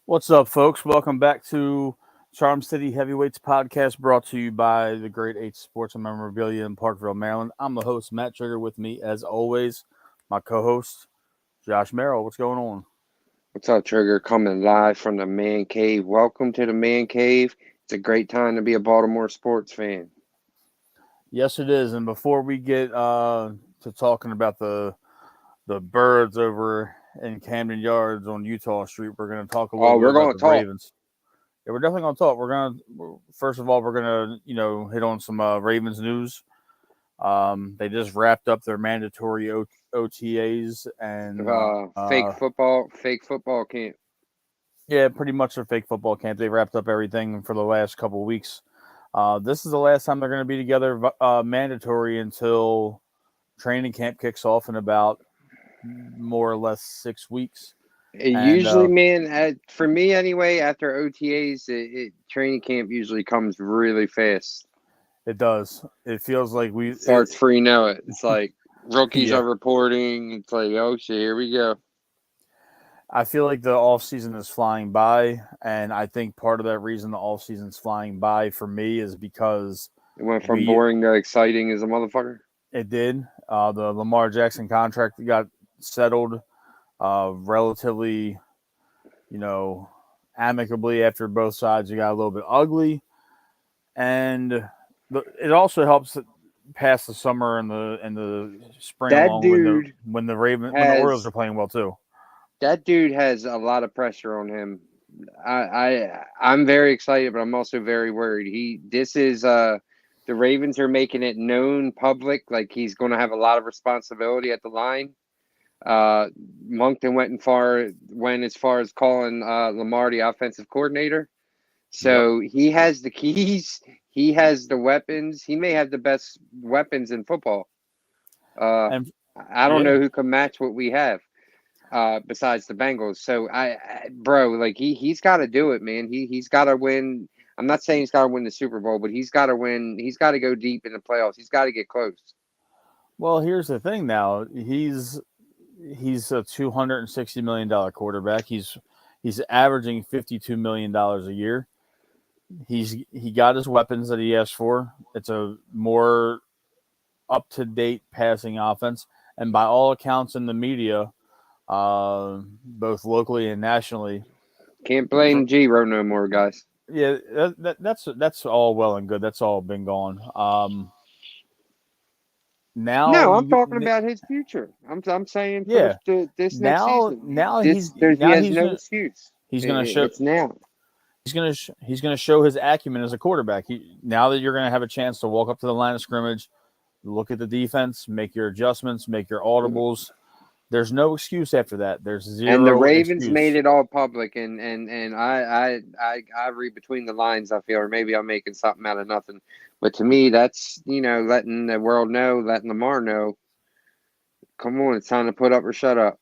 What's up, folks? Welcome back to Charm City Heavyweights podcast brought to you by the Great Eight Sports and Memorabilia in Parkville, Maryland. I'm the host, Matt Trigger. With me, as always, my co host, Josh Merrill. What's going on? What's up, Trigger? Coming live from the Man Cave. Welcome to the Man Cave. It's a great time to be a Baltimore sports fan. Yes, it is. And before we get to talking about the birds over in Camden Yards on Utah Street, we're going to talk a little Oh, bit we're about going the to talk. Ravens. Yeah, we're definitely going to talk. First of all, we're going to, hit on some Ravens news. They just wrapped up their mandatory OTAs and Fake football camp. yeah, pretty much their fake football camp. They wrapped up everything for the last couple of weeks. This is the last time they're going to be together mandatory until training camp kicks off in about more or less 6 weeks. And Usually, man, for me anyway, after OTAs, training camp usually comes really fast. it does. It feels like Starts free know it. It's like rookies yeah. are reporting. It's like, oh shit, here we go. I feel like the off season is flying by, and I think part of that reason the off season is flying by for me is because It went from we boring to exciting as a motherfucker. it did the Lamar Jackson contract got settled relatively, you know, amicably after both sides. It got a little bit ugly, and it also helps pass the summer and the spring That along dude when the Orioles has are playing well too. that dude has a lot of pressure on him. I'm very excited, but I'm also very worried. This is the Ravens are making it known public, like he's going to have a lot of responsibility at the line. Uh, Moncton went as far as calling Lamar the offensive coordinator. Yep. So he has the keys. He has the weapons. He may have the best weapons in football. Uh, And I don't yeah, know who can match what we have besides the Bengals. So bro, like he's got to do it, man. He's got to win. I'm not saying he's got to win the Super Bowl, but he's got to win. He's got to go deep in the playoffs. He's got to get close. well, here's the thing. Now he's a $260 million quarterback. He's averaging $52 million a year. He got his weapons that he asked for. It's a more up to date passing offense, and by all accounts in the media, both locally and nationally, Can't for, blame G-Ro no more, guys. yeah, that's all well and good. That's all been gone. Now No, I'm you talking about his future. I'm saying for yeah this next now season. now This he's there's He now has no excuse. he's gonna show It's now. he's gonna show his acumen as a quarterback. Now that you're gonna have a chance to walk up to the line of scrimmage, look at the defense, make your adjustments, make your audibles. There's no excuse after that. There's And the zero Ravens made excuse. it all public, and I read between the lines. I feel, or maybe I'm making something out of nothing. But to me, that's letting the world know, letting Lamar know. Come on, it's time to put up or shut up.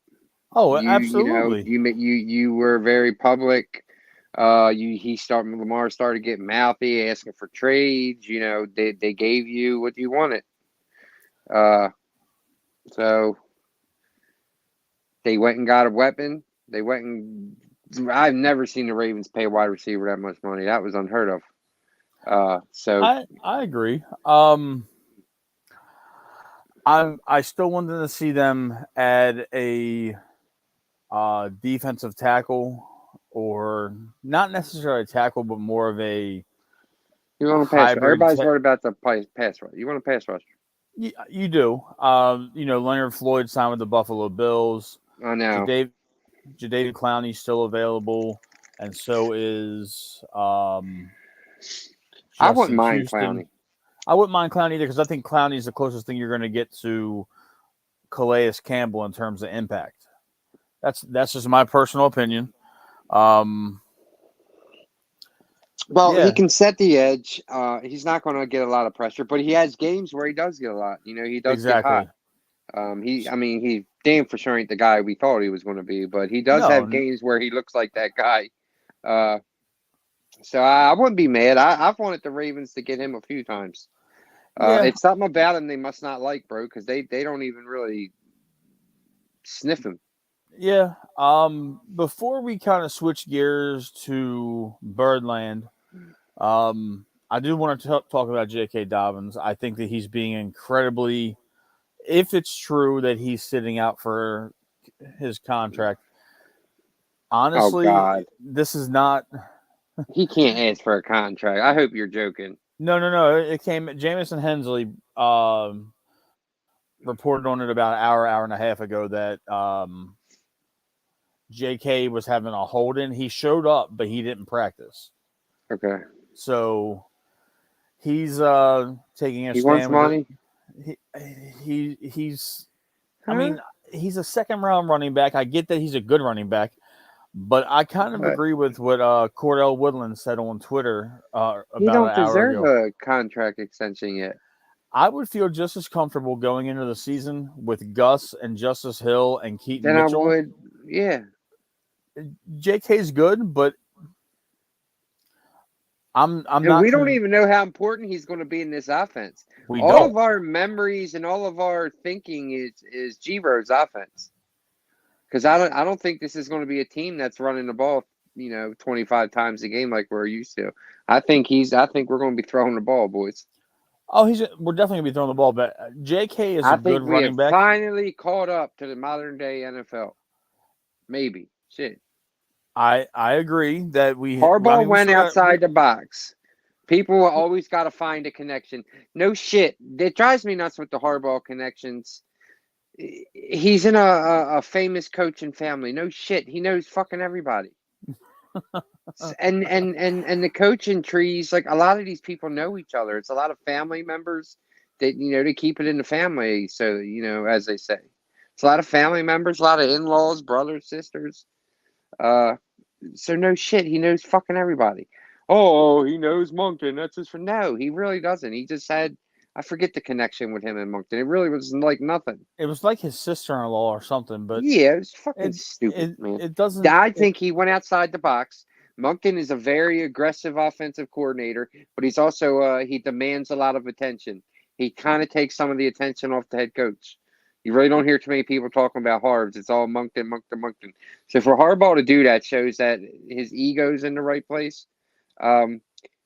Oh, absolutely. You were very public. Lamar started getting mouthy, asking for trades. They gave you what you wanted. Uh, so they went and got a weapon. They went and I've never seen the Ravens pay a wide receiver that much money. That was unheard of. So I agree. I still wanted to see them add a defensive tackle, or not necessarily a tackle, but more of a you want to pass rush. hybrid. Everybody's worried about the pass rush. You want to pass rush. You do. Leonard Floyd signed with the Buffalo Bills. I know. Jadeveon Clowney's still available, and so is I wouldn't Justin mind Houston. Clowney. I wouldn't mind Clowney either because I think Clowney's the closest thing you're going to get to Calais Campbell in terms of impact. That's just my personal opinion. Well, he Yeah, can set the edge. He's not going to get a lot of pressure, but he has games where he does get a lot. He does get hot. exactly. He damn for sure ain't the guy we thought he was going to be, but he does have No, games where he looks like that guy. So I wouldn't be mad. I've wanted the Ravens to get him a few times. yeah, It's something about him they must not like, bro, because they don't even really sniff him. Yeah. Before we kind of switch gears to Birdland, I do want to talk about J.K. Dobbins. I think that he's being incredibly, if it's true that he's sitting out for his contract, Oh honestly, God, this is not. he can't ask for a contract. I hope you're joking. No, no, no. It came. Jamison Hensley reported on it about an hour and a half ago that J.K. was having a hold in. He showed up, but he didn't practice. Okay, So he's taking a he wants stand with it. money, He, he's. I huh? mean, he's a second round running back. I get that he's a good running back, but I kind of But agree with what Cordell Woodland said on Twitter he about an don't hour deserve ago. a contract extension yet. I would feel just as comfortable going into the season with Gus and Justice Hill and Keaton Then I Mitchell. would, yeah. JK's good, but I'm And not. we don't even know how important he's going to be in this offense. We All don't. of our memories and all of our thinking is G-Ro's offense. Because I don't think this is going to be a team that's running the ball, 25 times a game like we're used to. I think we're going to be throwing the ball, boys. Oh, we're definitely gonna be throwing the ball, but JK is a I good think we running have back. finally caught up to the modern day NFL. Maybe. Shit. I agree that Harbaugh we went still got outside the box. People always got to find a connection. No shit. It drives me nuts with the Harbaugh connections. He's in a famous coaching family. No shit. He knows fucking everybody. And the coaching trees, like a lot of these people know each other. It's a lot of family members that to keep it in the family. So as they say, it's a lot of family members, a lot of in-laws, brothers, sisters. Uh, so no shit. He knows fucking everybody. Oh, he knows Moncton. That's just for no. He really doesn't. He just had. I forget the connection with him and Moncton. It really was like nothing. it was like his sister-in-law or something, but Yeah, it was fucking it stupid, man. it doesn't I think he went outside the box. Moncton is a very aggressive offensive coordinator, but he's also he demands a lot of attention. He kind of takes some of the attention off the head coach. You really don't hear too many people talking about Harbs. It's all Moncton, Moncton, Moncton. So for Harbaugh to do that shows that his ego's in the right place. Um,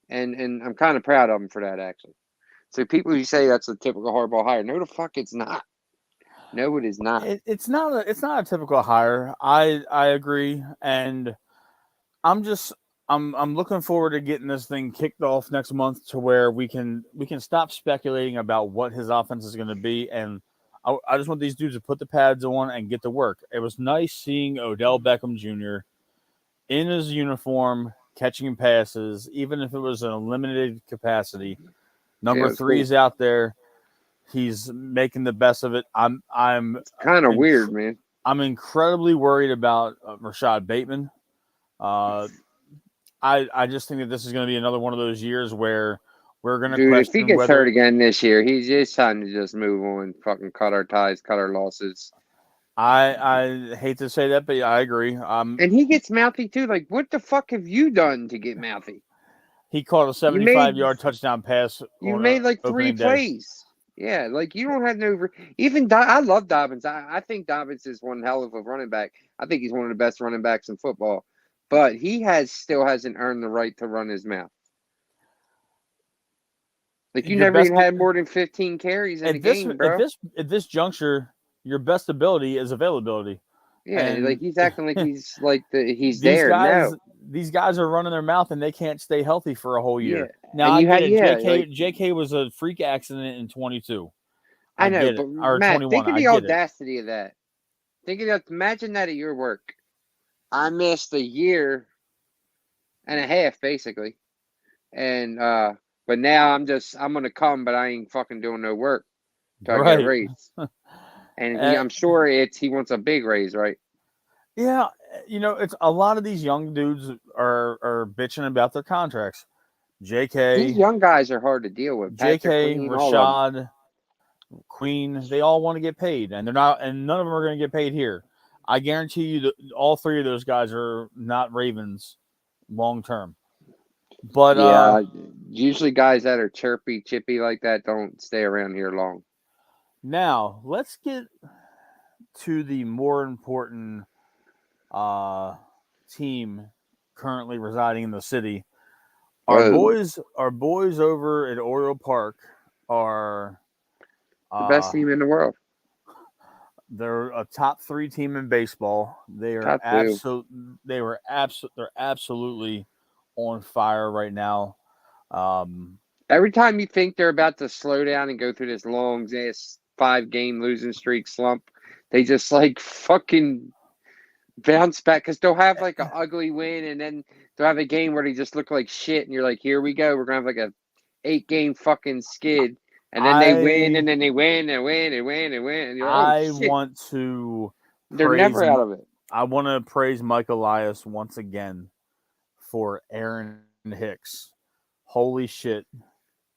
and I'm kind of proud of him for that, actually. So people who say that's a typical Harbaugh hire, no, the fuck, it's not. No, it is not. it's not a typical hire. I agree, and I'm just I'm looking forward to getting this thing kicked off next month to where we can stop speculating about what his offense is going to be, and I just want these dudes to put the pads on and get to work. It was nice seeing Odell Beckham Jr. in his uniform catching passes, even if it was in a limited capacity. Yeah, Number it was cool. three's out there. He's making the best of it. Kind of weird, man. I'm incredibly worried about Rashad Bateman. Uh, I just think that this is going to be another one of those years where we're going to Dude, if he question gets hurt whether again this year, it's time to just move on, fucking cut our ties, cut our losses. I hate to say that, but I agree. And he gets mouthy too. Like, what the fuck have you done to get mouthy? He caught a You made 75-yard touchdown pass you on made like three opening day. plays. Yeah, like you don't have no. Even I love Dobbins. I think Dobbins is one hell of a running back. I think he's one of the best running backs in football. But he still hasn't earned the right to run his mouth. Like you Your never even best had more than 15 carries in a game, bro. at this juncture, your best ability is availability, Yeah, like and he's acting like he's these there. guys No, these guys are running their mouth and they can't stay healthy for a whole yeah, year. Now and I you get had it. like JK was a freak accident in 22. I I know, get it. but Or Matt, 21. think of I the get it. audacity of that. Think of that. Imagine that at your work. I missed a year and a half basically, and but now I'm gonna come, but I ain't fucking doing no work till I get a Right. raise. And Uh, I'm sure he wants a big raise, right? yeah, it's a lot of these young dudes are bitching about their contracts. These JK, young guys are hard to deal with. Patrick Queen, all of them. Rashad, Queen, they all want to get paid, and they're not, and none of them are going to get paid here. I guarantee you that all three of those guys are not Ravens long term. But Yeah, usually guys that are chirpy, chippy like that don't stay around here long. now let's get to the more important. uh, team currently residing in the city. Oh, Our boys over at Oriole Park are the best uh, team in the world. they're a top three team in baseball. They are Top two. they're absolutely on fire right now. Um, Every time you think they're about to slow down and go through this long ass 5 game losing streak slump, they just like fucking bounce back because they'll have like an ugly win and then they'll have a game where they just look like shit and you're like, here we go, we're gonna have like a 8 game fucking skid, and then they win I and then they win and win and win and win and you're like, oh I shit, want to they're praise never out of it. I want to praise Mike Elias once again for Aaron Hicks. Holy shit.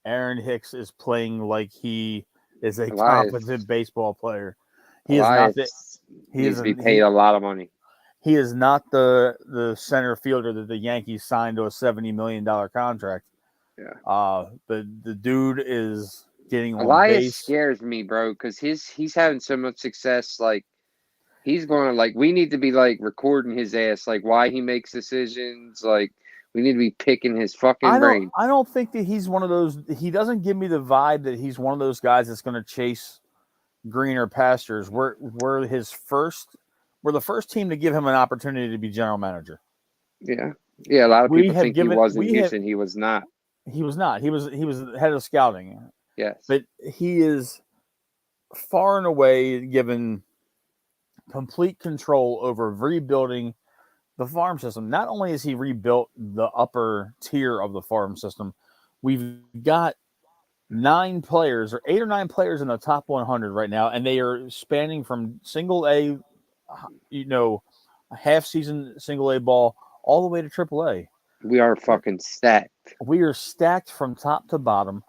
Aaron Hicks is playing like he is a competent Elias, baseball player. He is not the Elias he needs to be isn't paid a lot of money. he is not the center fielder that the Yankees signed to a $70 million contract. Yeah. The dude is getting on Elias base. scares me, bro, because he's having so much success. Like he's going to like we need to be like recording his ass, like why he makes decisions. Like we need to be picking his fucking brain. I don't think that he's one of those. He doesn't give me the vibe that he's one of those guys that's going to chase greener pastures. We're the first team to give him an opportunity to be general manager. Yeah, yeah. A lot of We people have think he given was in we have Houston. He was not. he was not. He was head of scouting. Yes, But he is far and away given complete control over rebuilding the farm system. Not only has he rebuilt the upper tier of the farm system, we've got 9 players or 8 or 9 players in the top 100 right now, and they are spanning from single A, you know, half season single A ball all the way to triple A. we are fucking stacked. We are stacked from top to bottom.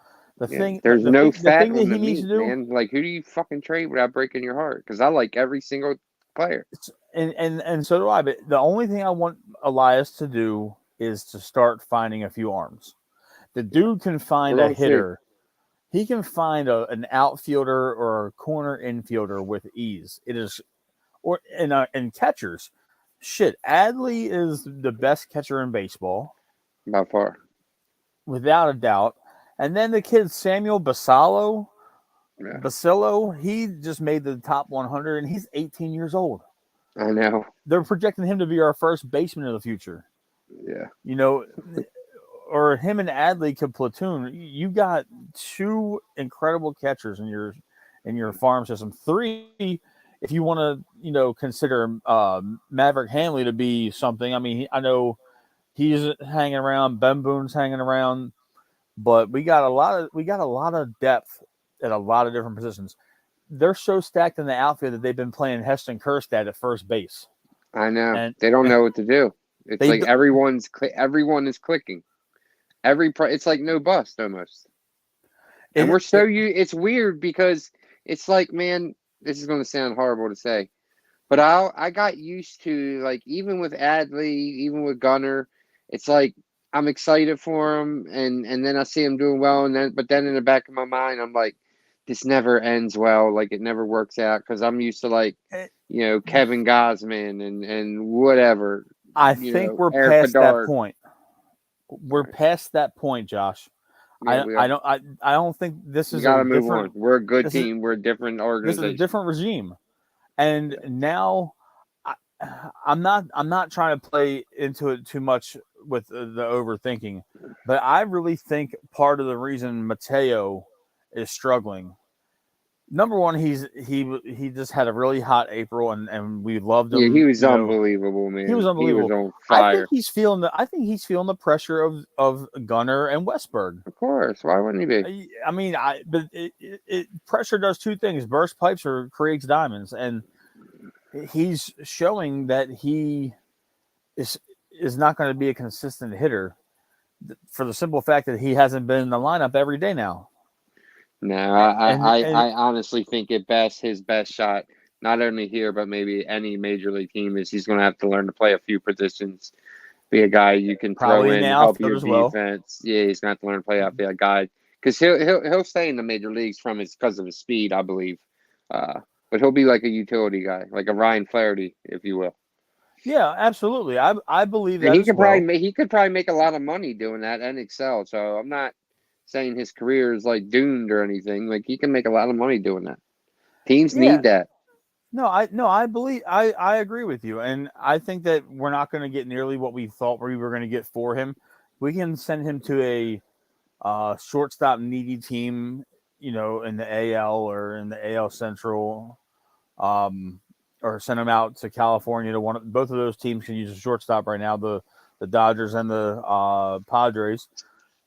Yeah, there's no The fat thing that on the he needs to meat, do, man. Like who do you fucking trade without breaking your heart? Because I like every single player. and so do I. But the only thing I want Elias to do is to start finding a few arms. The Yeah, dude can we're find a gonna see. hitter. He can find an outfielder or a corner infielder with ease. It is or and catchers. Shit, Adley is the best catcher in baseball, By far. without a doubt. And then the kid Samuel Yeah, Basillo, he just made the top 100, and he's 18 years old. I know. They're projecting him to be our first baseman of the future. Yeah, You know, or him and Adley could platoon. You got 2 incredible catchers in your farm system. 3, if you want to, consider Maverick Hanley to be something. I mean, I know he's hanging around. Ben Boone's hanging around, but we got a lot of depth at a lot of different positions. They're so stacked in the outfield that they've been playing Heston Kjerstad at first base, I know. and They don't know what to do. It's they like everyone is clicking. It's like no bust almost. And it, we're so it you. It's weird because it's like, man, this is going to sound horrible to say, but I got used to like even with Adley, even with Gunner, it's like I'm excited for him, and then I see him doing well, and then in the back of my mind, I'm like, this never ends well. Like it never works out because I'm used to like, it Kevin Gosman and whatever, I think we're Eric past that Bedard. point. All We're right. past that point, Josh. Yeah, we are. I don't think We got to move on. We're a good this is team. We're a different this is a organization. different regime. And Yeah. now I, I'm not trying to play into it too much with the overthinking, but I really think part of the reason Mateo is struggling. Number one, he just had a really hot April, and we loved Yeah, he him. was unbelievable, He was man. He was unbelievable. on fire. I think he's feeling the pressure of Gunner and Westberg. Of course. Why wouldn't he be? I mean, but pressure does 2 things: burst pipes or creates diamonds, and he's showing that he is is not going to be a consistent hitter for the simple fact that he hasn't been in the lineup every day now. No, And I honestly think his best shot, not only here, but maybe any major league team, is he's going to have to learn to play a few positions, be a guy you can throw probably in the in, help outfield your as well. defense. Yeah, he's going to have to learn to play out, be a guy. Because he'll stay in the major leagues because of his speed, I believe. But he'll be like a utility guy, like a Ryan Flaherty, if you will. Yeah, absolutely. I believe And that as well. he could probably make a lot of money doing that and excel. So I'm not saying his career is like doomed or anything. Like he can make a lot of money doing that. Teams Yeah. need that. No, I believe I agree with you, and I think that we're not going to get nearly what we thought we were going to get for him. We can send him to a shortstop needy team, in the AL or in the AL Central, um, or send him out to California to one. Both of those teams can use a shortstop right now. The Dodgers and the Padres.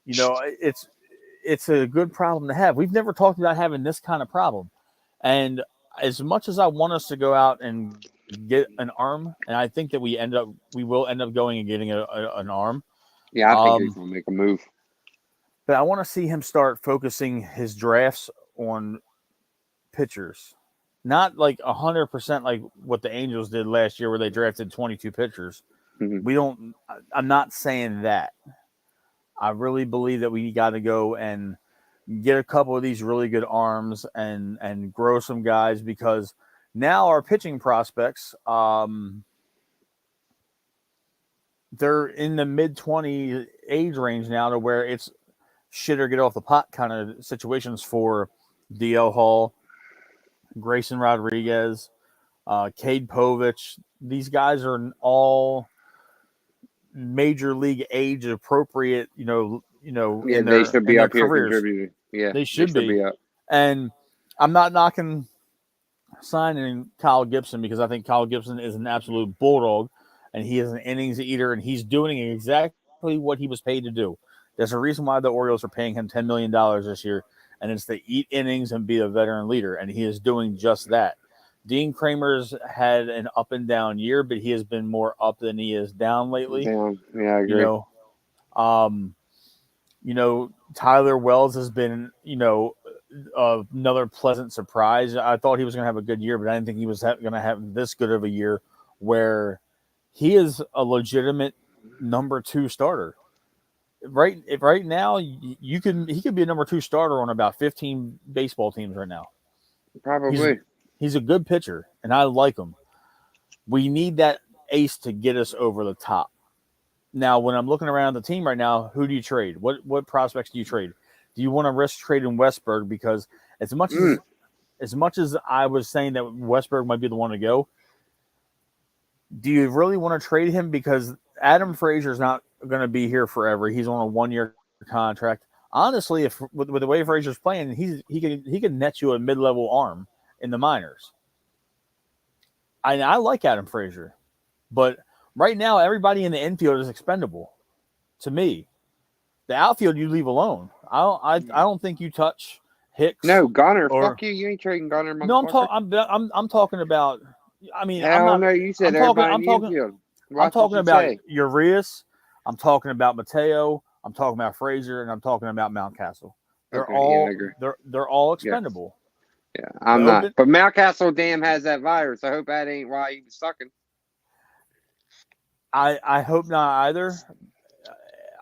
It's a good problem to have. We've never talked about having this kind of problem, and as much as I want us to go out and get an arm, and I think that we will end up going and getting an arm. Yeah, I think Um, he's gonna make a move. but I want to see him start focusing his drafts on pitchers, not like 100% like what the Angels did last year, where they drafted 22 pitchers. Hmm. We don't. I'm not saying that. I really believe that we got to go and get a couple of these really good arms and grow some guys, because now our pitching prospects, they're in the mid 20 age range now, to where it's shit or get off the pot kind of situations for DL Hall, Grayson Rodriguez, Cade Povich. These guys are all major league age appropriate, Yeah, in they their should in be their up here careers. contributing. Yeah, They they should should be. be up. And I'm not knocking signing Kyle Gibson, because I think Kyle Gibson is an absolute bulldog, and he is an innings eater, and he's doing exactly what he was paid to do. There's a reason why the Orioles are paying him $10 million this year, and it's to eat innings and be a veteran leader, and he is doing just that. Dean Kramer's had an up and down year, but he has been more up than he is down lately. Damn. Yeah, I You agree. know, um, Tyler Wells has been, another pleasant surprise. I thought he was going to have a good year, but I didn't think he was going to have this good of a year, where he is a legitimate number two starter. Right now, he could be a number two starter on about 15 baseball teams right now. He's Probably. he's a good pitcher, and I like him. We need that ace to get us over the top. Now, when I'm looking around the team right now, who do you trade? What prospects do you trade? Do you want to risk trading Westberg? Because as much Mm. as as much as I was saying that Westberg might be the one to go, do you really want to trade him? Because Adam Frazier is not going to be here forever. He's on a 1 year contract. Honestly, if with the way Frazier's playing, he can net you a mid level arm in the minors. I like Adam Frazier, but right now everybody in the infield is expendable to me. The outfield you leave alone. I don't think you touch Hicks No, Gunner. or Fuck you. You ain't trading Gunner, no. motherfucker. I'm talking about. I mean, I'm Hell not. no. You said I'm talking. everybody in I'm the talking. infield. I'm Watch what talking you about say. Urias. I'm talking about Mateo. I'm talking about Frazier, and I'm talking about Mountcastle. They're Okay. Yeah, I all agree. they're all Yeah. expendable. Yeah. The I'm not. open. But Mountcastle damn has that virus. I hope that ain't why he was sucking. I hope not either.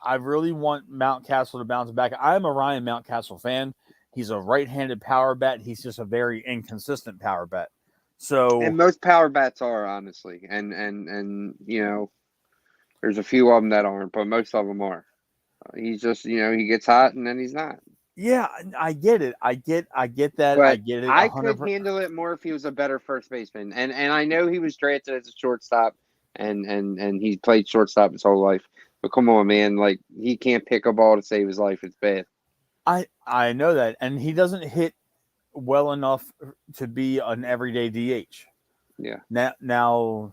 I really want Mountcastle to bounce back. I'm a Ryan Mountcastle fan. He's a right-handed power bat. He's just a very inconsistent power bat. And So most power bats are, honestly. And there's a few of them that aren't, but most of them are. He's just, he gets hot and then he's not. yeah, I get it. I get that. I But get it. I 100. could handle it more if he was a better first baseman. And I know he was drafted as a shortstop and he played shortstop his whole life. But come on, man, like he can't pick a ball to save his life. It's bad. I know that, and he doesn't hit well enough to be an everyday DH. Yeah. Now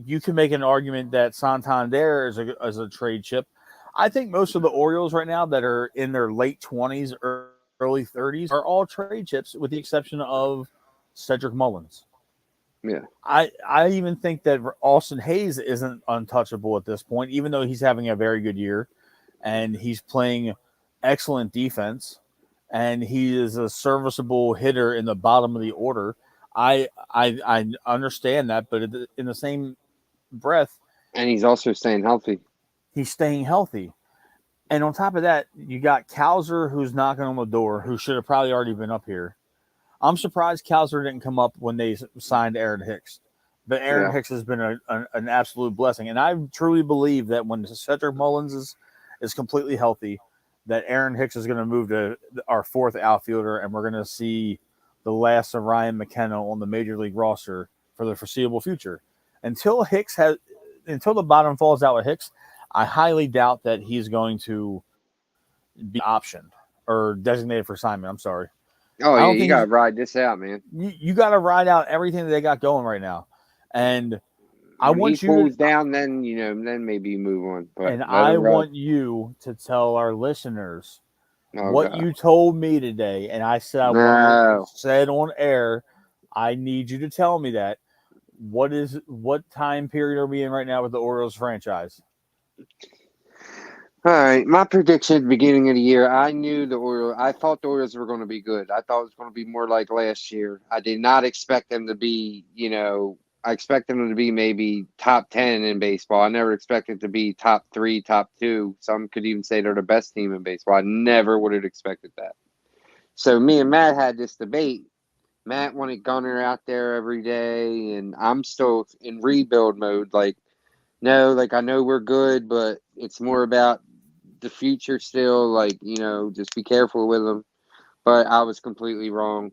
you can make an argument that Santander is a trade chip. I think most of the Orioles right now that are in their late 20s, early 30s are all trade chips, with the exception of Cedric Mullins. Yeah. I even think that Austin Hayes isn't untouchable at this point, even though he's having a very good year and he's playing excellent defense and he is a serviceable hitter in the bottom of the order. I understand that, but in the same breath, And he's also staying healthy. he's staying healthy. And on top of that, you got Kowser who's knocking on the door, who should have probably already been up here. I'm surprised Kowser didn't come up when they signed Aaron Hicks, But Aaron Yeah. Hicks has been an absolute blessing, and I truly believe that when Cedric Mullins is completely healthy, that Aaron Hicks is going to move to our fourth outfielder, and we're going to see the last of Ryan McKenna on the major league roster for the foreseeable future. Until until the bottom falls out with Hicks, I highly doubt that he's going to be optioned or designated for assignment. I'm sorry. Oh I yeah, don't you think gotta ride this out, man. you got to ride out everything that they got going right now, and I When he want you to cools down, then then maybe you move on. But and let I him ride. want you to tell our listeners Oh what god, you told me today, and I said I wanted it no. said on air. I need you to tell me that. What time period are we in right now with the Orioles franchise? All right, my prediction at the beginning of the year, I knew the Orioles. I thought the Orioles were going to be good. I thought it was going to be more like last year. I did not expect them to be, I expected them to be maybe top 10 in baseball. I never expected to be top 3, top 2. Some could even say they're the best team in baseball. I never would have expected that. So me and Matt had this debate. Matt wanted Gunner out there every day, and I'm still in rebuild mode. Like, no, like I know we're good, but it's more about the future still. Like, just be careful with them. But I was completely wrong.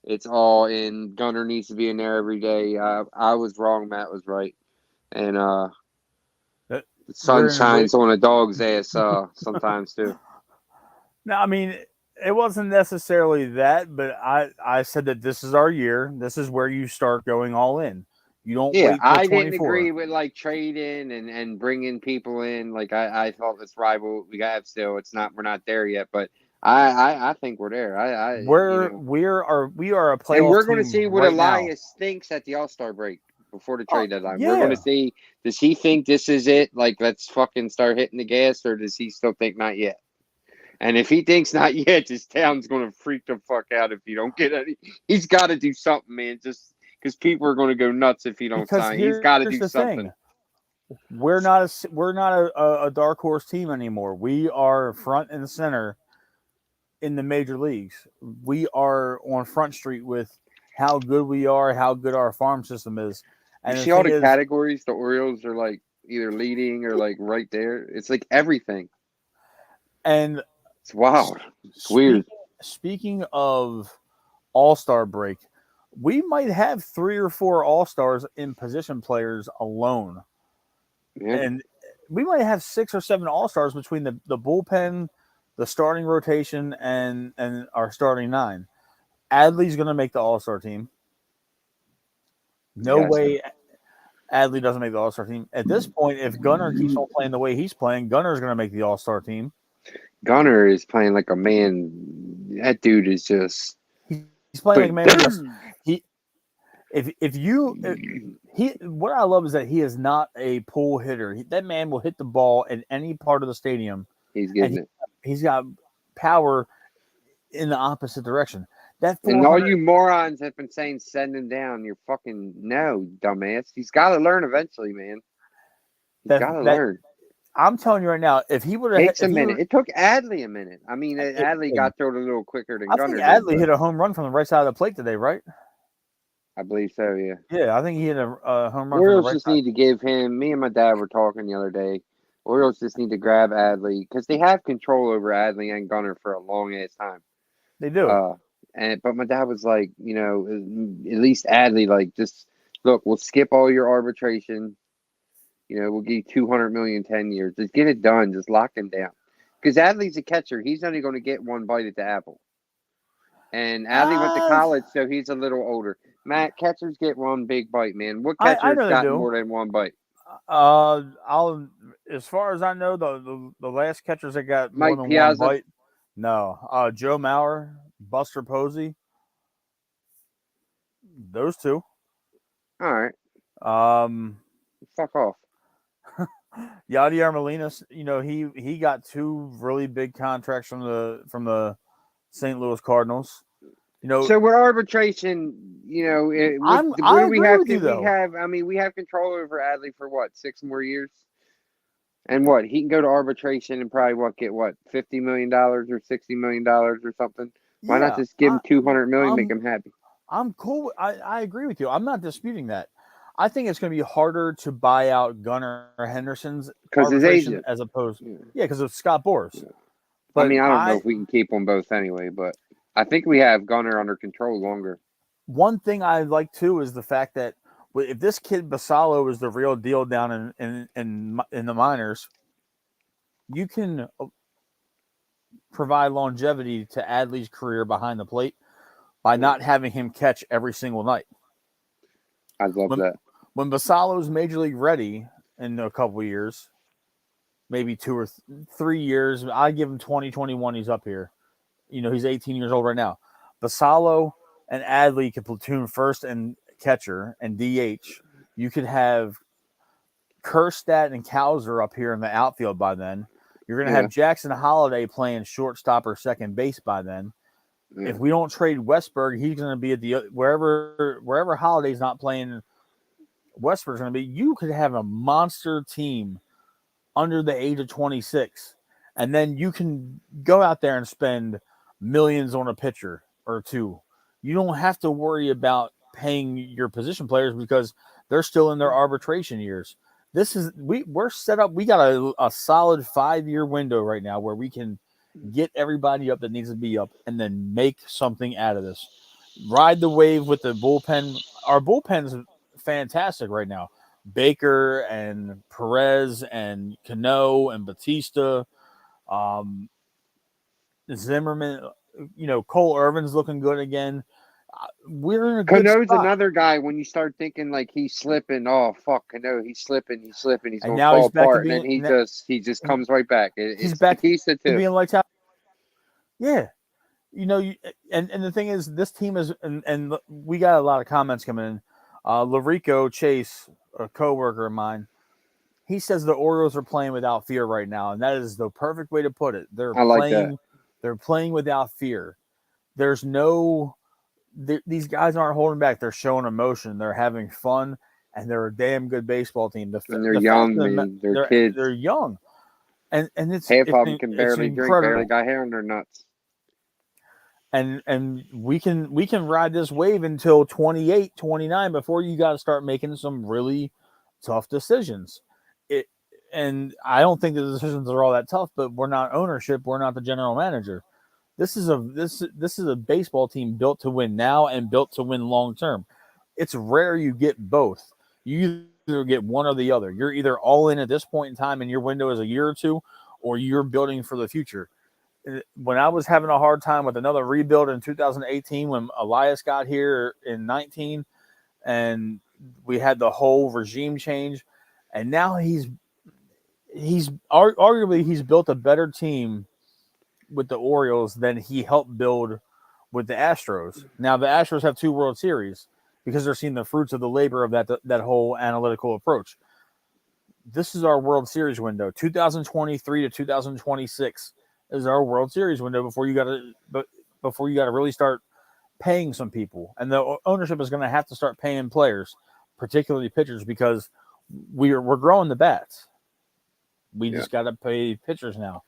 It's all in. Gunner needs to be in there every day. I was wrong. Matt was right. And That the sun we're in shines on a dog's ass sometimes too. No, I mean it wasn't necessarily that, but I said that this is our year. This is where you start going all in. You don't Yeah, wait till I didn't 24. agree with like trading and bringing people in. Like I thought this rival we have still. It's not. We're not there yet, but I think we're there. We are a And playoff we're going to team see what right now. Elias thinks at the All Star break before the Oh trade deadline. We're going to yeah, see, does he think this is it? Like, let's fucking start hitting the gas, or does he still think not yet? And if he thinks not yet, this town's going to freak the fuck out if you don't get any. He's got to do something, man, just because people are going to go nuts if he don't because sign. He's got here's to the do thing: something. we're not a dark horse team anymore. We are front and center in the major leagues. We are on Front Street with how good we are, how good our farm system is. You And the see all thing the is, categories the Orioles are like either leading or like right there. It's like everything. and It's wild. It's weird. speaking of All Star break, we might have 3 or 4 All Stars in position players alone, Yeah. and we might have 6 or 7 All Stars between the bullpen, the starting rotation, and our starting 9. Adley's going to make the All Star team. No Yes. way Adley doesn't make the All Star team. At this point, if Gunnar keeps on playing the way he's playing, Gunner's going to make the All Star team. Gunner is playing like a man. That dude is just. He's playing like But a man possessed. He, if you, he, what I love is that he is not a pull hitter. That man will hit the ball in any part of the stadium, he's and getting it. he's got power in the opposite direction. That And all 400. you morons have been saying send him down. You're fucking no, dumbass. He's got to learn eventually, man. He's got to That learn. I'm telling you right now, if he would have, Takes a minute. It took Adley a minute. I mean, Adley did. got through it a little quicker than I think Gunner did, Adley but hit a home run from the right side of the plate today, right? I believe so, yeah. Yeah, I think he hit a home run from the Orioles right just side. need to give him. Me and my dad were talking the other day. Orioles just need to grab Adley because they have control over Adley and Gunner for a long ass time. They do. But my dad was like, at least Adley, like, just look, we'll skip all your arbitration. We'll give you 200 million 10 years. Just get it done. Just lock him down. Because Adley's a catcher. He's only going to get one bite at the apple. And Adley went to Uh, college, so he's a little older. Matt, catchers get one big bite, man. What I catcher's know they got do. more than one bite? I'll as far as I know, the last catchers that got more Mike than one Piazza. bite. No, Joe Mauer, Buster Posey, those two. All right. Um, Fuck off. Yadier Molina, he got 2 really big contracts from the St. Louis Cardinals. So with arbitration, what I do we agree have with to? you We though. have. I mean, we have control over Adley for what, 6 more years? And what, he can go to arbitration and probably get $50 million or $60 million or something. Why not Yeah, just give him 200 million, make I'm him happy? I'm cool. I agree with you. I'm not disputing that. I think it's going to be harder to buy out Gunnar Henderson's because his arbitration agent. as opposed, Yeah. yeah, because of Scott Boras. Yeah. I But mean, I don't know if we can keep them both anyway, but I think we have Gunner under control longer. one thing I like too is the fact that if this kid Basalo is the real deal down in the minors, you can provide longevity to Adley's career behind the plate by Yeah. not having him catch every single night. I love When that. when Basalo's major league ready in a couple of years, maybe 2 or 3 years, I give him 2021. He's up here. He's 18 years old right now. Basalo and Adley could platoon first and catcher and DH. You could have Kerstad and Cowser up here in the outfield by then. You're going to Yeah. have Jackson Holiday playing shortstop or second base by then. Yeah. If we don't trade Westberg, he's going to be at the wherever Holiday's not playing. Westberg's going to be. You could have a monster team under the age of 26, and then you can go out there and spend millions on a pitcher or two. You don't have to worry about paying your position players because they're still in their arbitration years. We're set up. We got a solid 5-year window right now where we can get everybody up that needs to be up and then make something out of this. Ride the wave with the bullpen. Our bullpen's fantastic right now. Baker and Perez and Cano and Batista, um, Zimmerman. Cole Irvin's looking good again. We're in a good Cano's spot. another guy when you start thinking like he's slipping. Oh fuck, Cano, he's slipping. He's And gonna now fall he's back to apart, and then being. he just comes right back. He's It's back Batista to too. being lights out. Yeah, and the thing is, this team is, and we got a lot of comments coming in. Larico Chase, a coworker of mine, he says the Orioles are playing without fear right now, and that is the perfect way to put it. I like that. They're playing without fear. There's no, these guys aren't holding back. They're showing emotion. They're having fun, and they're a damn good baseball team. And they're The fact young, that man. They're they're kids. young, and Half it's of them can it's barely drink, barely incredible. got hair on their nuts. And we can ride this wave until 28, 29 before you got to start making some really tough decisions. It and I don't think the decisions are all that tough, but we're not ownership, we're not the general manager. This is a baseball team built to win now and built to win long term. It's rare you get both. You either get one or the other. You're either all in at this point in time and your window is a year or two, or you're building for the future. When I was having a hard time with another rebuild in 2018 when Elias got here in 19 and we had the whole regime change, and now arguably he's built a better team with the Orioles than he helped build with the Astros. Now the Astros have 2 World Series because they're seeing the fruits of the labor of that whole analytical approach. This is our World Series window, 2023 to 2026 is our World Series window before you got to really start paying some people, and the ownership is going to have to start paying players, particularly pitchers, because we're growing the bats. We Yeah. just got to pay pitchers now,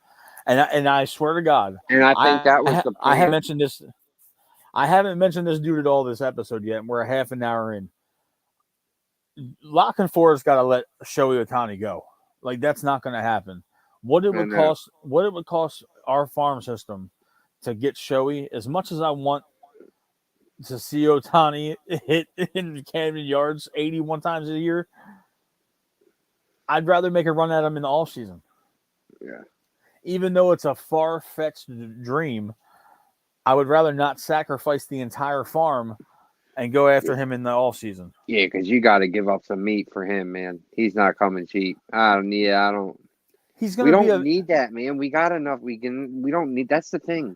and I swear to God, And I think that was the I haven't plan. mentioned this. I haven't mentioned this dude at all this episode yet, and we're a half an hour in. Lock and Forest got to let Shohei Ohtani go. Like that's not going to happen. What it I would know. cost? What it would cost our farm system to get Shohei? As much as I want to see Ohtani hit in Camden Yards 81 times a year, I'd rather make a run at him in the off season. Yeah. Even though it's a far fetched dream, I would rather not sacrifice the entire farm and go after him in the off season. Yeah, because you got to give up some meat for him, man. He's not coming cheap. I don't need. I don't. He's We going to be don't a need that, man. We got enough. We don't need. That's the thing.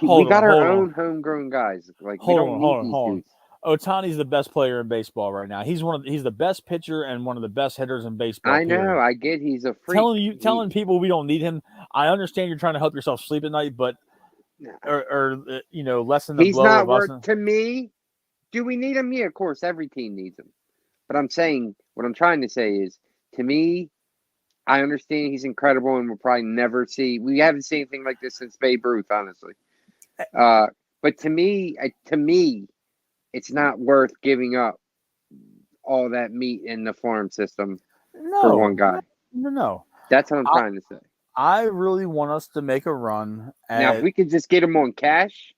We hold got on, our hold on, own homegrown guys. Like we hold don't on, need hold on, these hold on. dudes. Otani's the best player in baseball right now. He's the best pitcher and one of the best hitters in baseball. I know. Period. I get he's a freak. Telling people we don't need him. I understand you're trying to help yourself sleep at night, but or lessen the He's blow not of us. worth to me. Do we need him? Yeah, of course. Every team needs him. But I'm saying what I'm trying to say is, to me, I understand he's incredible, and we'll probably never see. We haven't seen anything like this since Babe Ruth, honestly. But to me, it's not worth giving up all that meat in the farm system for one No, guy. no. That's what I'm I, trying to say. I really want us to make a run Now, if at we could just get him on cash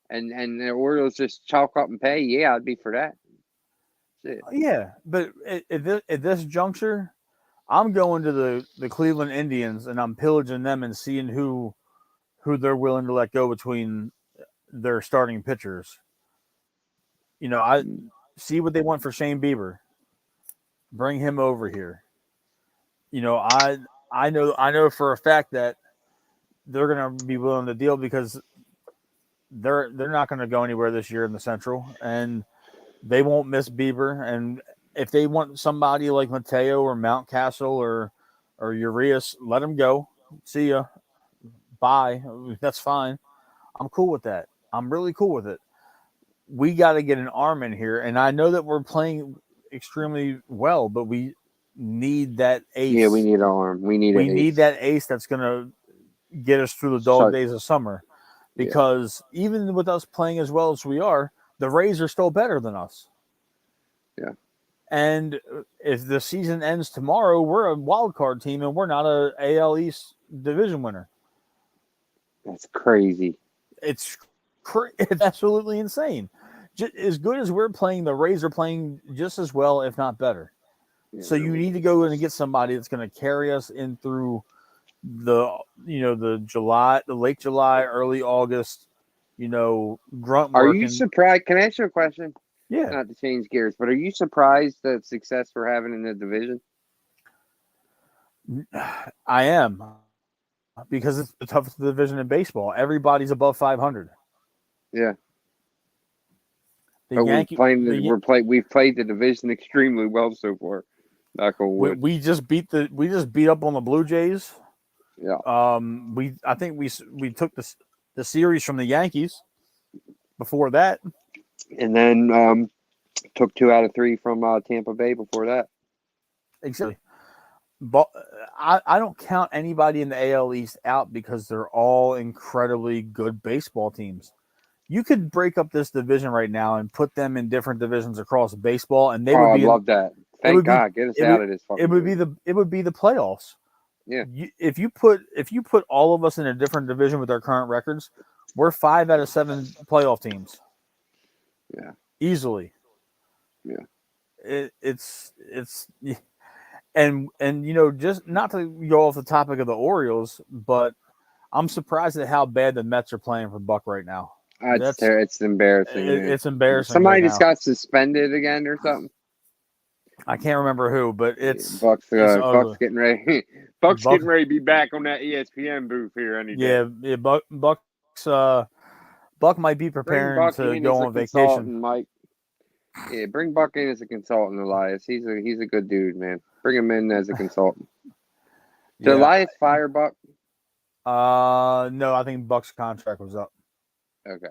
and the Orioles just chalk up and pay, yeah, I'd be for that. That's it. yeah, but at this juncture, I'm going to the Cleveland Indians and I'm pillaging them and seeing who they're willing to let go between their starting pitchers. I see what they want for Shane Bieber. Bring him over here. I know for a fact that they're going to be willing to deal because they're not going to go anywhere this year in the Central, and they won't miss Bieber. And if they want somebody like Mateo or Mountcastle or Urias, let them go. See ya. Bye. That's fine. I'm cool with that. I'm really cool with it. We got to get an arm in here, and I know that we're playing extremely well, but we need that Yeah, we ace. need an arm. We need We an need ace. that ace that's going to get us through the dog So, days of summer. yeah, Because even with us playing as well as we are, the Rays are still better than us. yeah. And if the season ends tomorrow, we're a wild card team and we're not a AL East division winner. That's crazy. It's absolutely insane. As good as we're playing, the Rays are playing just as well, if not better. Yeah, So you need to go in and get somebody that's going to carry us in through the late July, early August, grunt are you working. surprised? Can I ask you a question? Yeah, Not to change gears, but are you surprised the success we're having in the division? I am because it's the toughest division in baseball. Everybody's above 500. Yeah, The but Yankee, the we've played the division extremely well so far. Knock on we, wood. we just beat up on the Blue Jays. Yeah, I think we took the series from the Yankees. Before that, and then took 2 out of 3 from Tampa Bay before that. exactly. But I don't count anybody in the AL East out because they're all incredibly good baseball teams. You could break up this division right now and put them in different divisions across baseball, and they would Oh, I'd be in. love that. It Thank would be. God, get us It out would. of this It fucking would be league. the playoffs. Yeah, If you put all of us in a different division with our current records, we're 5 out of 7 playoff teams yeah, easily. yeah. It's and just not to go off the topic of the Orioles, but I'm surprised at how bad the Mets are playing for Buck right now. It's embarrassing, man. It's embarrassing right Somebody just now. got suspended again or something. I can't remember who, but Yeah, it's Buck's ugly. getting ready. Buck's Buck, getting ready to be back on that ESPN booth here any day. yeah, Buck might be Bring preparing Buck to in go as a on vacation. consultant, Mike. Yeah, bring Buck in as a consultant, Elias. He's a good dude, man. Bring him in as a consultant. Did Yeah. Elias fire Buck? No, I think Buck's contract was up. Okay.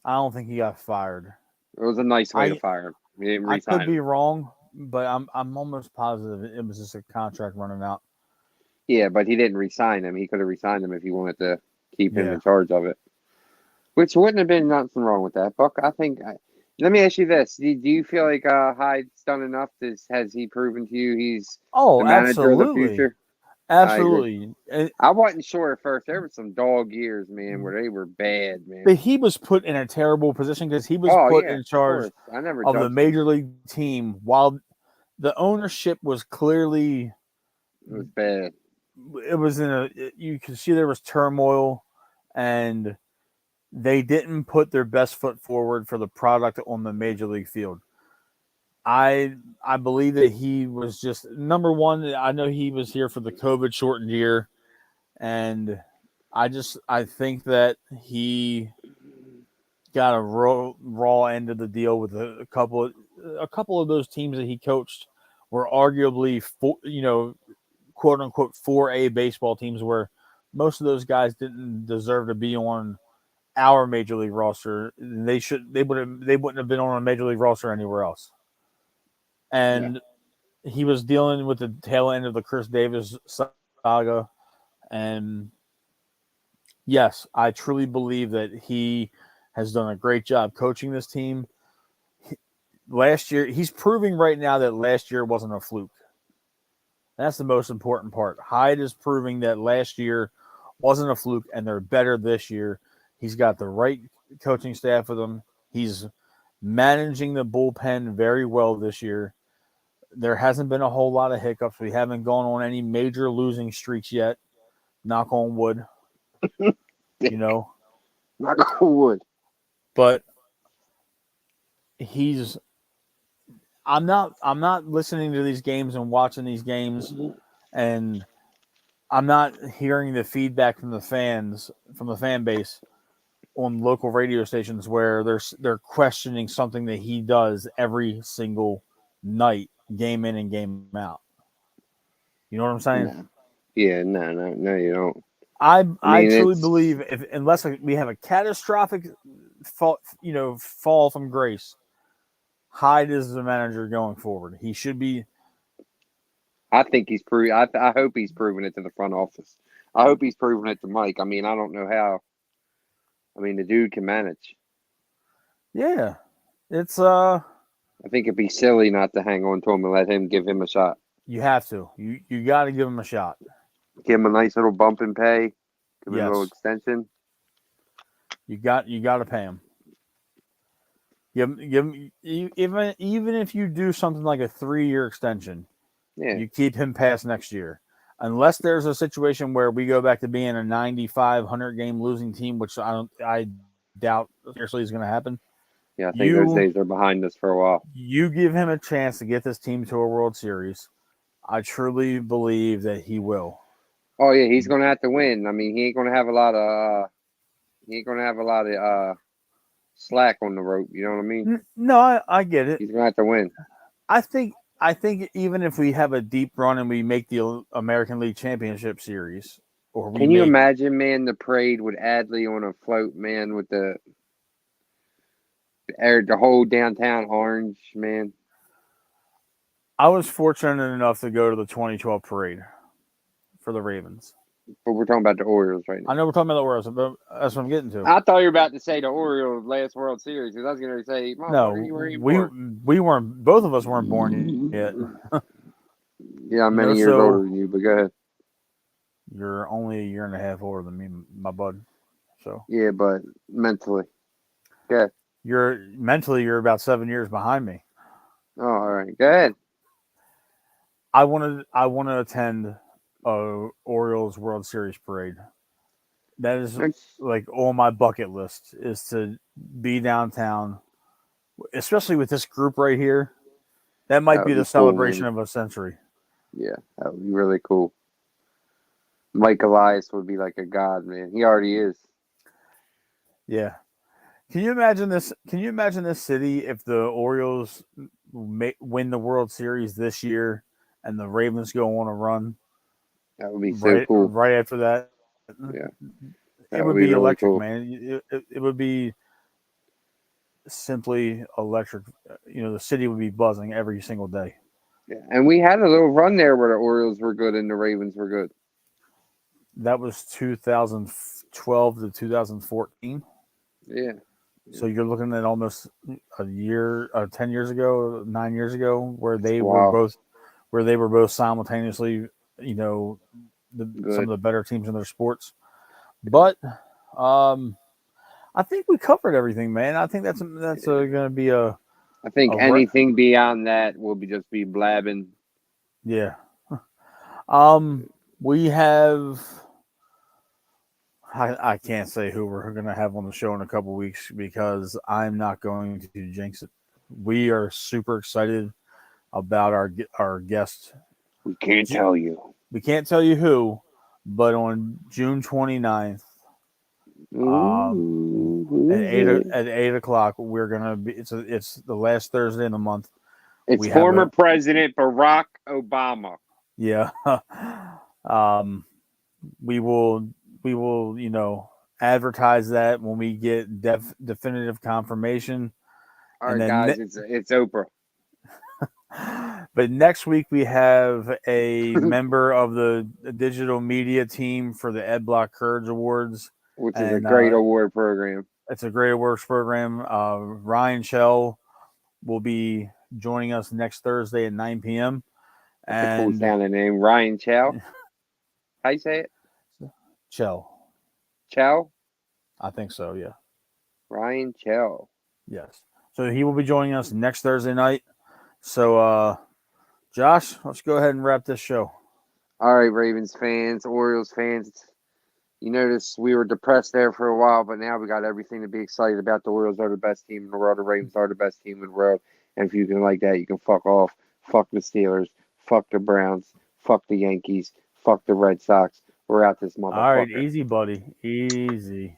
I don't think he got fired. It was a nice way to I fire him. He didn't I could re-sign him. be wrong, but I'm almost positive it was just a contract running out. Yeah, but he didn't re-sign him. He could have re-signed him if he wanted to keep him Yeah. in charge of it. Which wouldn't have been nothing wrong with that. Buck, I think. Let me ask you this: do you feel like Hyde's done enough? Has he proven to you he's the Oh, manager of the absolutely. future? I agree. Absolutely. I wasn't sure at first. There were some dog years, man, where they were bad, man. But he was put in a terrible position because he was Oh put yeah, in of charge course. I never of the judged him. major league team while the ownership was clearly It was bad. it was in a you could see there was turmoil and they didn't put their best foot forward for the product on the major league field. I believe that he was just number one. I know he was here for the COVID shortened year, and I think that he got a raw end of the deal with a couple of those teams that he coached were arguably quote unquote 4A baseball teams where most of those guys didn't deserve to be on our major league roster. They wouldn't have been on a major league roster anywhere else. Yeah, And he was dealing with the tail end of the Chris Davis saga. And yes, I truly believe that he has done a great job coaching this team. last year, he's proving right now that last year wasn't a fluke. That's the most important part. Hyde is proving that last year wasn't a fluke, and they're better this year. He's got the right coaching staff with him. He's managing the bullpen very well this year. There hasn't been a whole lot of hiccups. We haven't gone on any major losing streaks yet. Knock on wood, you know. Not wood. But he's I'm not listening to these games and watching these games, and I'm not hearing the feedback from the fans, from the fan base on local radio stations where they're questioning something that he does every single night, game in and game out. You know what I'm saying? No. Yeah, no, you don't. I I mean, truly it's. believe if unless we have a catastrophic fall from grace, Hyde is the manager going forward. He should be. I think he's I hope he's proven it to the front office. I hope he's proven it to Mike. I mean, I don't know how. I mean, the dude can manage. Yeah, it's I think it'd be silly not to hang on to him and let him give him a shot. you have to. You got to give him a shot. Give him a nice little bump in pay. Give him a little Yes, extension. you got to pay him. Give him even if you do something like a 3-year extension, Yeah, you keep him past next year. Unless there's a situation where we go back to being a 95, 100 game losing team, which I doubt seriously is going to happen. yeah. I think those You days are behind us for a while. you give him a chance to get this team to a World Series. I truly believe that he will. Oh yeah, he's gonna have to win. I mean, he ain't gonna have a lot of. He ain't gonna have a lot of slack on the rope. You know what I mean? No, I get it. He's gonna have to win. I think even if we have a deep run and we make the American League Championship Series, or we Can you make imagine, man, the parade with Adley on a float, man, with the whole downtown orange, man. I was fortunate enough to go to the 2012 parade for the Ravens. But we're talking about the Orioles right now. I know we're talking about the Orioles, but that's what I'm getting to. I thought you were about to say the Orioles last World Series because I was going to say, motherfucker, No, you weren't even we born. we weren't. Both of us weren't born yet. Yeah, I'm many years older than you, but go ahead. You're only a year and a half older than me, my bud. So Yeah, but mentally. Go ahead. you're about 7 years behind me. Oh, all right. Go ahead. I want to attend a Orioles World Series parade. That is like on my bucket list is to be downtown, especially with this group right here. That might That be would the be cool, celebration man. of a century. Yeah, that would be really cool. Mike Elias would be like a god, man. He already is. Yeah. Can you imagine this? Can you imagine this city if the Orioles win the World Series this year and the Ravens go on a run That would be so cool. right after that? Yeah, It would that would be be really electric, cool. man. It would be simply electric. The city would be buzzing every single day. Yeah, and we had a little run there where the Orioles were good and the Ravens were good. That was 2012 to 2014. Yeah, So you're looking at almost a year, 10 years ago, 9 years ago, wow, where they were both simultaneously, you know, some of good. the better teams in their sports. But um, I think we covered everything, man. I think that's going to be I think a anything beyond that will just be blabbing. yeah. Um, we have. I can't say who we're going to have on the show in a couple weeks because I'm not going to jinx it. We are super excited about our guest. We can't tell you. We can't tell you who, but on June 29th, Ooh, who at is eight it? at 8 o'clock, we're gonna be. It's the last Thursday in the month. It's We have former a President Barack Obama. yeah. um, we will advertise that when we get definitive confirmation, All and right, then guys, it's Oprah, but next week we have a member of the digital media team for the Ed Block Courage Awards, which is a and great award program. it's a great awards program. Ryan Shell will be joining us next Thursday at 9 p.m. That's a cool And sounding name. Ryan Chow. How you say it? Chow. Chow? I think so, yeah. Ryan Chow. Yes. So he will be joining us next Thursday night. So, Josh, let's go ahead and wrap this show. All right, Ravens fans, Orioles fans. You notice we were depressed there for a while, but now we got everything to be excited about. The Orioles are the best team in the world. The Ravens are the best team in the world. And if you can like that, you can fuck off. Fuck the Steelers. Fuck the Browns. Fuck the Yankees. Fuck the Red Sox. We're out this All right, motherfucker. easy, buddy. Easy.